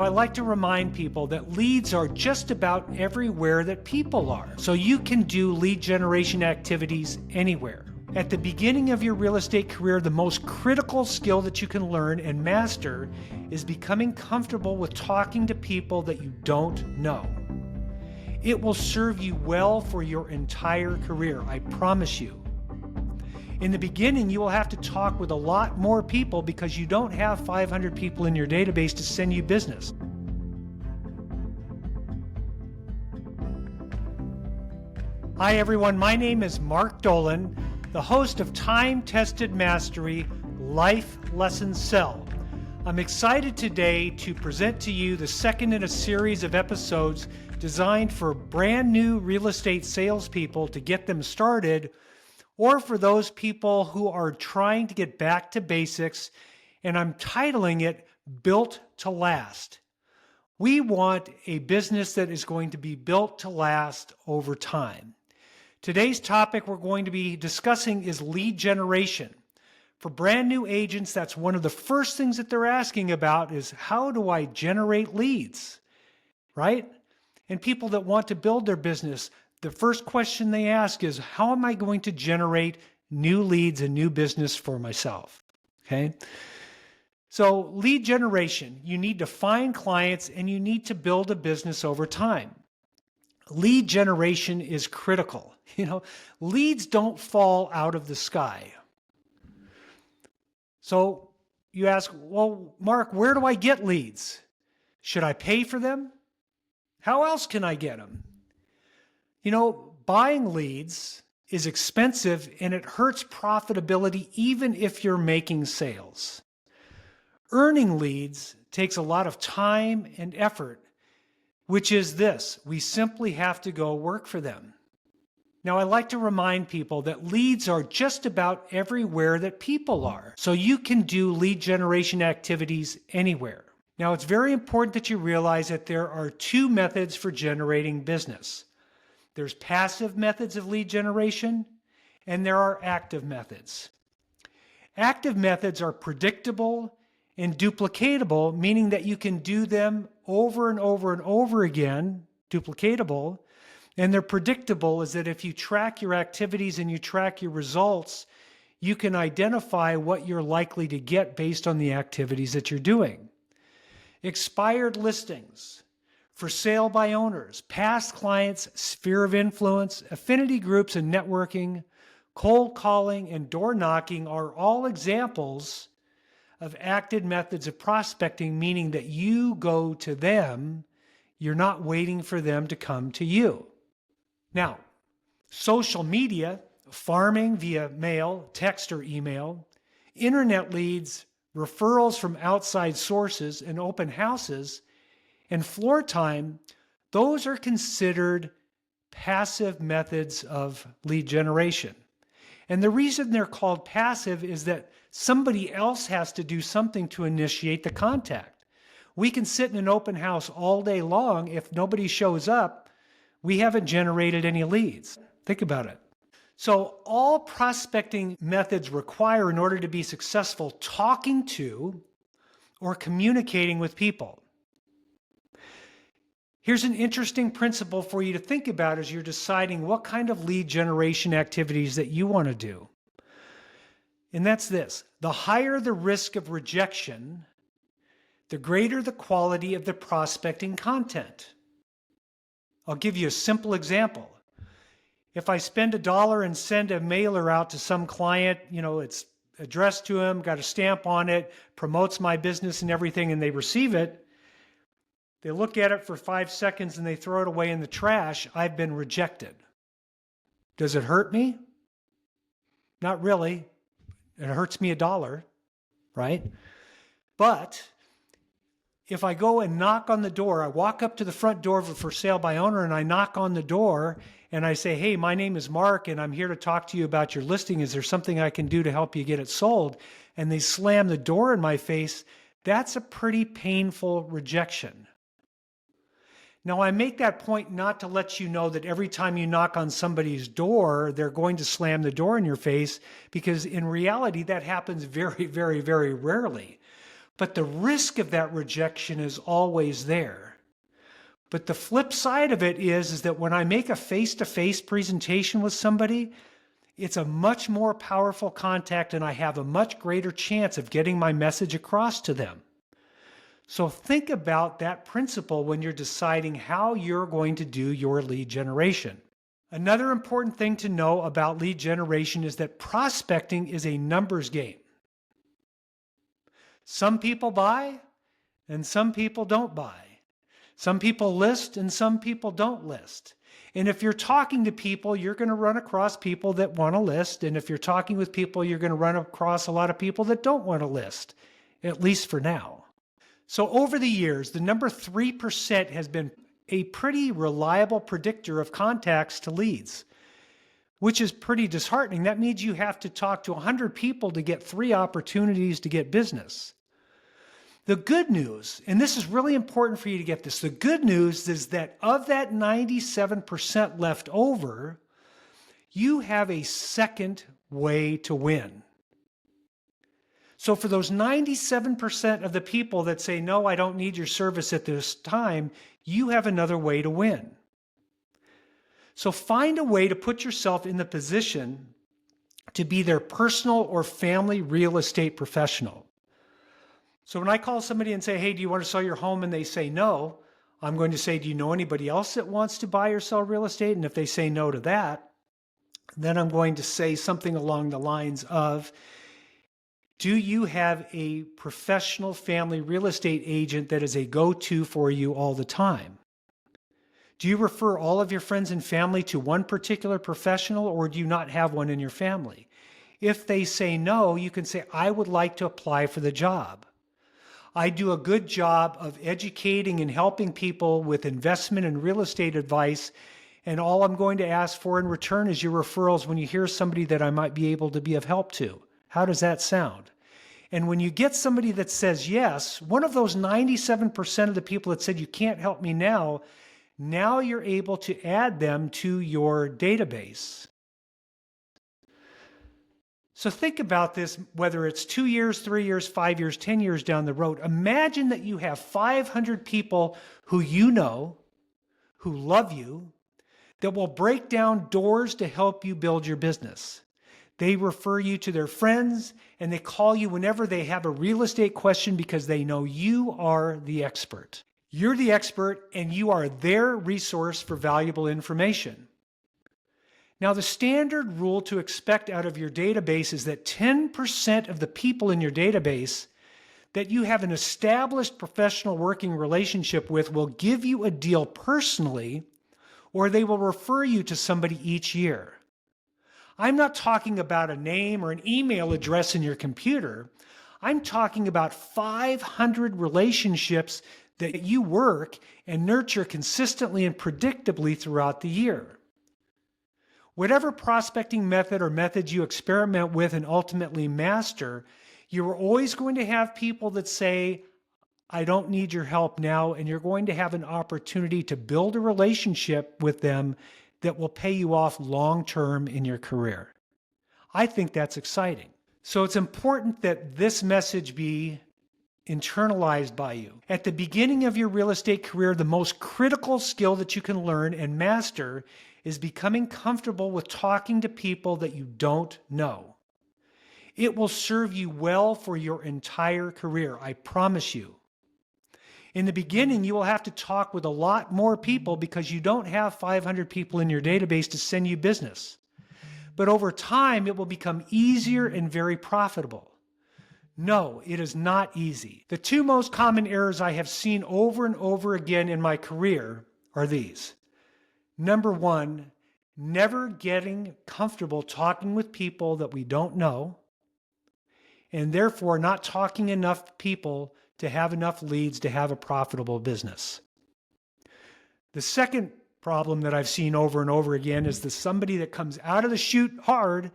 I like to remind people that leads are just about everywhere that people are. So you can do lead generation activities anywhere. At the beginning of your real estate career, the most critical skill that you can learn and master is becoming comfortable with talking to people that you don't know. It will serve you well for your entire career, I promise you. In the beginning, you will have to talk with a lot more people because you don't have 500 people in your database to send you business. Hi everyone, my name is Mark Dolan, the host of Time Tested Mastery Life Lesson Sell. I'm excited today to present to you the second in a series of episodes designed for brand new real estate salespeople to get them started, or for those people who are trying to get back to basics, and I'm titling it Built to Last. We want a business that is going to be built to last over time. Today's topic we're going to be discussing is lead generation. For brand new agents, that's one of the first things that they're asking about is how do I generate leads, right? And people that want to build their business, the first question they ask is, how am I going to generate new leads and new business for myself? Okay. So lead generation, you need to find clients and you need to build a business over time. Lead generation is critical. Leads don't fall out of the sky. So you ask, well, Mark, where do I get leads? Should I pay for them? How else can I get them? Buying leads is expensive and it hurts profitability even if you're making sales. Earning leads takes a lot of time and effort, which is this: we simply have to go work for them. Now, I like to remind people that leads are just about everywhere that people are. So you can do lead generation activities anywhere. Now, it's very important that you realize that there are two methods for generating business. There's passive methods of lead generation, and there are active methods. Active methods are predictable and duplicatable, meaning that you can do them over and over and over again, duplicatable, and they're predictable is that if you track your activities and you track your results, you can identify what you're likely to get based on the activities that you're doing. Expired listings, for sale by owners, past clients, sphere of influence, affinity groups and networking, cold calling, and door knocking are all examples of active methods of prospecting, meaning that you go to them, you're not waiting for them to come to you. Now, social media, farming via mail, text, or email, internet leads, referrals from outside sources, and open houses, and floor time, those are considered passive methods of lead generation. And the reason they're called passive is that somebody else has to do something to initiate the contact. We can sit in an open house all day long. If nobody shows up, we haven't generated any leads. Think about it. So all prospecting methods require, in order to be successful, talking to or communicating with people. Here's an interesting principle for you to think about as you're deciding what kind of lead generation activities that you want to do. And that's this: the higher the risk of rejection, the greater the quality of the prospecting content. I'll give you a simple example. If I spend $1 and send a mailer out to some client, it's addressed to him, got a stamp on it, promotes my business and everything, and they receive it, they look at it for 5 seconds and they throw it away in the trash, I've been rejected. Does it hurt me? Not really. It hurts me $1, right? But if I go and knock on the door, I walk up to the front door of a for sale by owner and I knock on the door and I say, hey, my name is Mark and I'm here to talk to you about your listing. Is there something I can do to help you get it sold? And they slam the door in my face. That's a pretty painful rejection. Now, I make that point not to let you know that every time you knock on somebody's door, they're going to slam the door in your face, because in reality, that happens very, very, very rarely. but the risk of that rejection is always there. But the flip side of it is that when I make a face-to-face presentation with somebody, it's a much more powerful contact and I have a much greater chance of getting my message across to them. So think about that principle when you're deciding how you're going to do your lead generation. Another important thing to know about lead generation is that prospecting is a numbers game. Some people buy and some people don't buy. Some people list and some people don't list. And if you're talking to people, you're going to run across people that want to list. And if you're talking with people, you're going to run across a lot of people that don't want to list, at least for now. So over the years, the number 3% has been a pretty reliable predictor of contacts to leads, which is pretty disheartening. That means you have to talk to 100 people to get 3 opportunities to get business. The good news, and this is really important for you to get this, the good news is that of that 97% left over, you have a second way to win. So for those 97% of the people that say, no, I don't need your service at this time, you have another way to win. So find a way to put yourself in the position to be their personal or family real estate professional. So when I call somebody and say, hey, do you want to sell your home? And they say no, I'm going to say, do you know anybody else that wants to buy or sell real estate? And if they say no to that, then I'm going to say something along the lines of, do you have a professional family real estate agent that is a go-to for you all the time? Do you refer all of your friends and family to one particular professional, or do you not have one in your family? If they say no, you can say, I would like to apply for the job. I do a good job of educating and helping people with investment and real estate advice, and all I'm going to ask for in return is your referrals when you hear somebody that I might be able to be of help to. How does that sound? And when you get somebody that says yes, one of those 97% of the people that said you can't help me now you're able to add them to your database. So think about this, whether it's 2 years, 3 years, 5 years, 10 years down the road. Imagine that you have 500 people who you know, who love you, that will break down doors to help you build your business. They refer you to their friends and they call you whenever they have a real estate question because they know you are the expert. You're the expert and you are their resource for valuable information. Now, the standard rule to expect out of your database is that 10% of the people in your database that you have an established professional working relationship with will give you a deal personally, or they will refer you to somebody each year. I'm not talking about a name or an email address in your computer. I'm talking about 500 relationships that you work and nurture consistently and predictably throughout the year. Whatever prospecting method or methods you experiment with and ultimately master, you're always going to have people that say, I don't need your help now, and you're going to have an opportunity to build a relationship with them that will pay you off long-term in your career. I think that's exciting. So it's important that this message be internalized by you. At the beginning of your real estate career, the most critical skill that you can learn and master is becoming comfortable with talking to people that you don't know. It will serve you well for your entire career, I promise you. In the beginning, you will have to talk with a lot more people because you don't have 500 people in your database to send you business. But over time, it will become easier and very profitable. No, it is not easy. The 2 most common errors I have seen over and over again in my career are these. Number 1, never getting comfortable talking with people that we don't know, and therefore not talking enough people to have enough leads to have a profitable business. The second problem that I've seen over and over again is somebody that comes out of the chute hard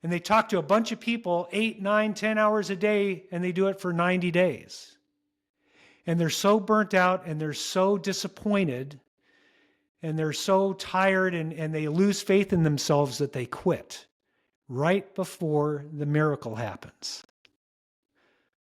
and they talk to a bunch of people 8, 9, 10 hours a day and they do it for 90 days. And they're so burnt out and they're so disappointed and they're so tired and they lose faith in themselves that they quit right before the miracle happens.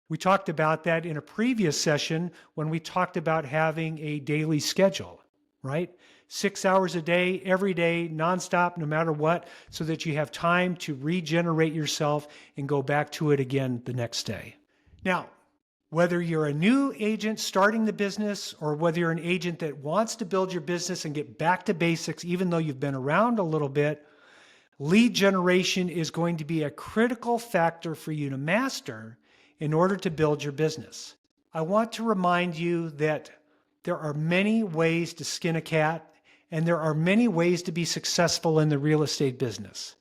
We talked about that in a previous session when we talked about having a daily schedule, right? 6 hours a day, every day, nonstop, no matter what, so that you have time to regenerate yourself and go back to it again the next day. Now, whether you're a new agent starting the business or whether you're an agent that wants to build your business and get back to basics, even though you've been around a little bit, lead generation is going to be a critical factor for you to master in order to build your business. I want to remind you that there are many ways to skin a cat, and there are many ways to be successful in the real estate business.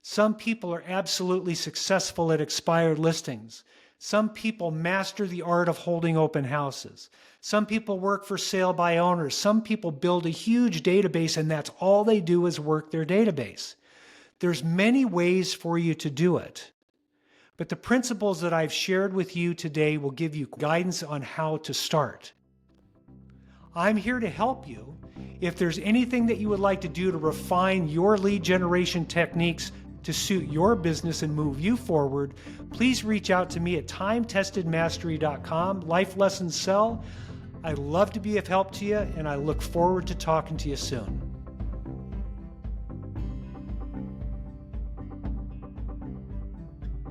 Some people are absolutely successful at expired listings. Some people master the art of holding open houses. Some people work for sale by owners. Some people build a huge database, and that's all they do is work their database. There's many ways for you to do it. But the principles that I've shared with you today will give you guidance on how to start. I'm here to help you. If there's anything that you would like to do to refine your lead generation techniques to suit your business and move you forward, please reach out to me at timetestedmastery.com. Life Lessons Sell. I'd love to be of help to you, and I look forward to talking to you soon.